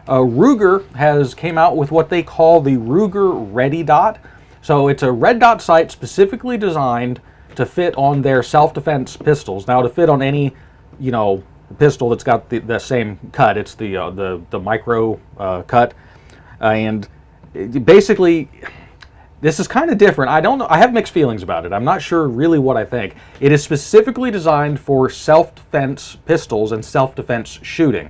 Ruger came out with what they call the Ruger Ready Dot. So it's a red dot sight specifically designed to fit on their self-defense pistols. Now, to fit on any, pistol that's got the same cut, it's the micro cut, and basically, this is kind of different. I don't know. I have mixed feelings about it. I'm not sure really what I think. It is specifically designed for self-defense pistols and self-defense shooting.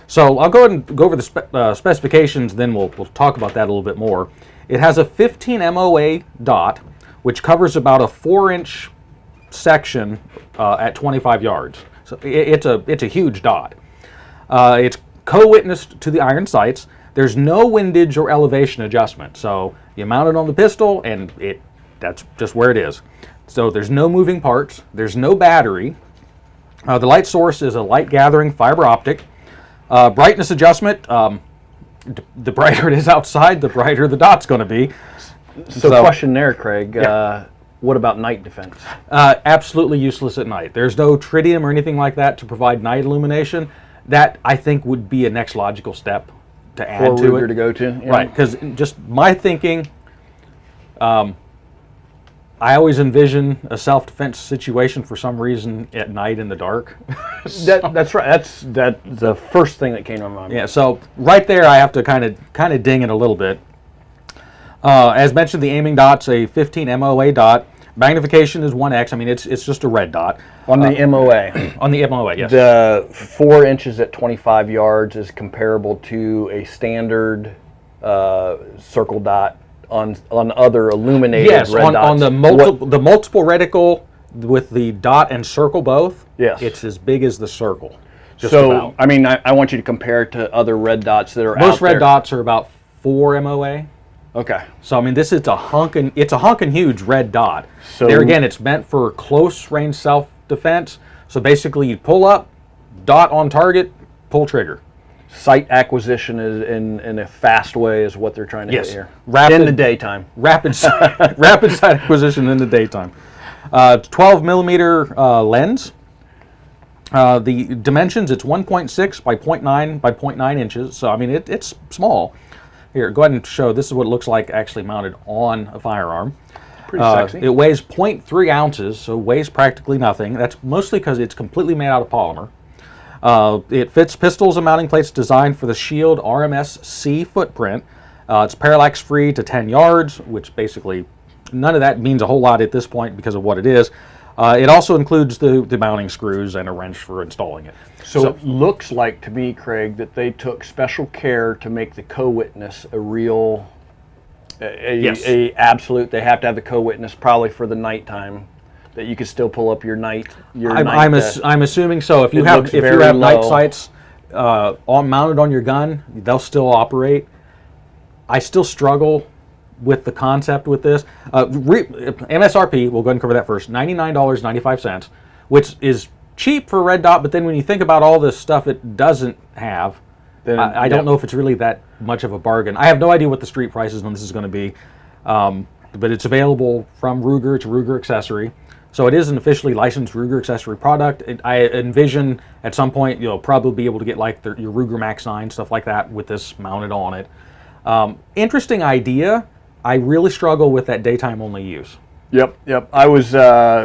So I'll go ahead and go over the specifications, then we'll talk about that a little bit more. It has a 15 MOA dot, which covers about a 4-inch section at 25 yards. So it's a huge dot. It's co-witnessed to the iron sights. There's no windage or elevation adjustment. So you mount it on the pistol, and that's just where it is. So there's no moving parts. There's no battery. The light source is a light gathering fiber optic. Brightness adjustment. The brighter it is outside, the brighter the dot's going to be. So question there, Craig. Yeah. What about night defense? Absolutely useless at night. There's no tritium or anything like that to provide night illumination. That, I think, would be a next logical step to add to it. To go to. Yeah. Right, because just my thinking, I always envision a self-defense situation for some reason at night in the dark. That's right. That's the first thing that came to my mind. Yeah, so right there I have to kind of ding it a little bit. As mentioned, the aiming dot's a 15 MOA dot. Magnification is 1x. I mean, it's just a red dot. On the MOA. On the MOA, yes. The 4 inches at 25 yards is comparable to a standard circle dot on other illuminated red dots. On the multiple reticle with the dot and circle both. Yes. It's as big as the circle. So, about. I mean, I want you to compare it to other red dots that are out there. Most red dots are about 4 MOA. Okay. So I mean, it's a hunkin' huge red dot. So there again, it's meant for close range self-defense. So basically, you pull up, dot on target, pull trigger. Sight acquisition is in a fast way is what they're trying to hit here. Rapid, in the daytime. Rapid sight acquisition in the daytime. 12 millimeter lens. The dimensions, it's 1.6 by 0.9 by 0.9 inches. So I mean, it's small. Here, go ahead and show. This is what it looks like actually mounted on a firearm. Pretty sexy. It weighs 0.3 ounces, so weighs practically nothing. That's mostly because it's completely made out of polymer. It fits pistols and mounting plates designed for the Shield RMS-C footprint. It's parallax-free to 10 yards, which basically none of that means a whole lot at this point because of what it is. It also includes the mounting screws and a wrench for installing it. So it looks like to me, Craig, that they took special care to make the co-witness a real, a absolute. They have to have the co-witness probably for the nighttime, that you can still pull up your night. I'm assuming so. If you have night sights mounted on your gun, they'll still operate. I still struggle with the concept with this. MSRP, we'll go ahead and cover that first, $99.95, which is cheap for a red dot, but then when you think about all this stuff it doesn't have, then I don't know if it's really that much of a bargain. I have no idea what the street prices on this is going to be, but it's available from Ruger. It's a Ruger accessory. So it is an officially licensed Ruger accessory product. I envision at some point you'll probably be able to get like your Ruger Max 9, stuff like that with this mounted on it. Interesting idea. I really struggle with that daytime only use. Yep. I was,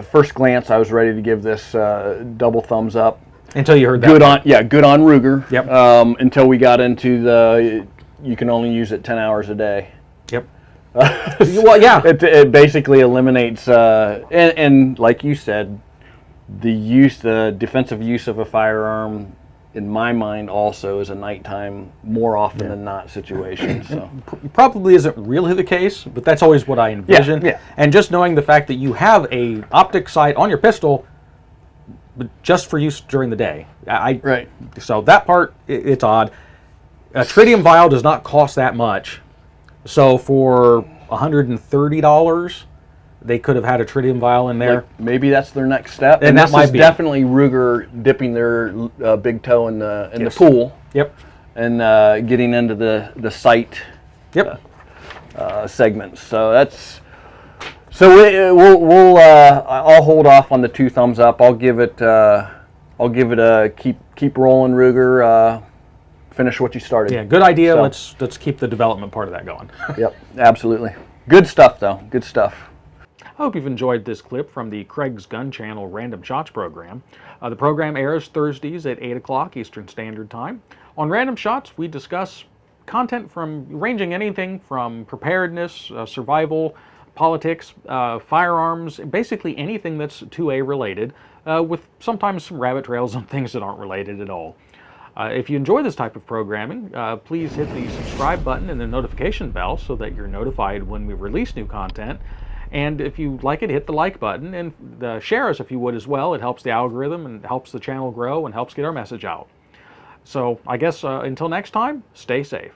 first glance, I was ready to give this double thumbs up. Until you heard that. Good on Ruger. Yep. Until we got into you can only use it 10 hours a day. Yep. Well, yeah. It basically eliminates, and like you said, the defensive use of a firearm, in my mind, also is a nighttime, more often than not situation. So probably isn't really the case, but that's always what I envision. Yeah. And just knowing the fact that you have a optic sight on your pistol, but just for use during the day. Right. So that part, it's odd. A tritium vial does not cost that much. So for $130, they could have had a tritium vial in there. Maybe that's their next step. And that might be definitely Ruger dipping their big toe in the pool. Yep. And getting into the sight. Yep. Segments. So that's. So I'll hold off on the 2 thumbs up. I'll give it a keep rolling, Ruger. finish what you started. Yeah, good idea. So, Let's keep the development part of that going. yep, absolutely. Good stuff, though. Good stuff. I hope you've enjoyed this clip from the Craig's Gun Channel Random Shots program. The program airs Thursdays at 8 o'clock Eastern Standard Time. On Random Shots, we discuss content from ranging anything from preparedness, survival, politics, firearms, basically anything that's 2A related, with sometimes some rabbit trails and things that aren't related at all. If you enjoy this type of programming, please hit the subscribe button and the notification bell so that you're notified when we release new content. And if you like it, hit the like button and share us if you would as well. It helps the algorithm and helps the channel grow and helps get our message out. So I guess until next time, stay safe.